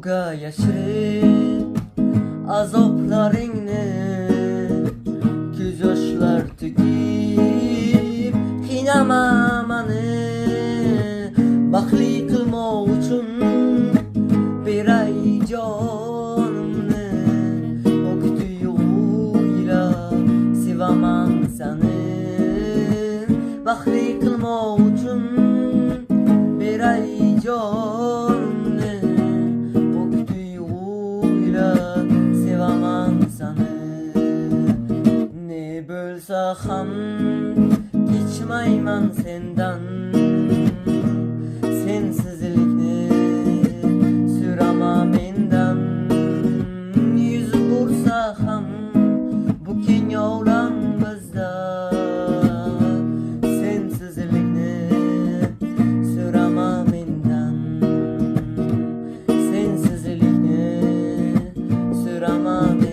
Ko'rga yashirib azoblaringni, ko'z yoshlar to'kib qiynama mani. Baxtli qilmoq uchun beray jonimni, o'qituyla sevaman seni. Baxtli qilmoq uchun beray jonimni, o'qituyla sevaman seni. Ne bo'lsa ham kechmayman sendan, sensizlikni so'rama mendan. Yuz bursa ham bu keng olamimizda, sensizlikni so'rama mendan, sensizlikni so'rama mendan.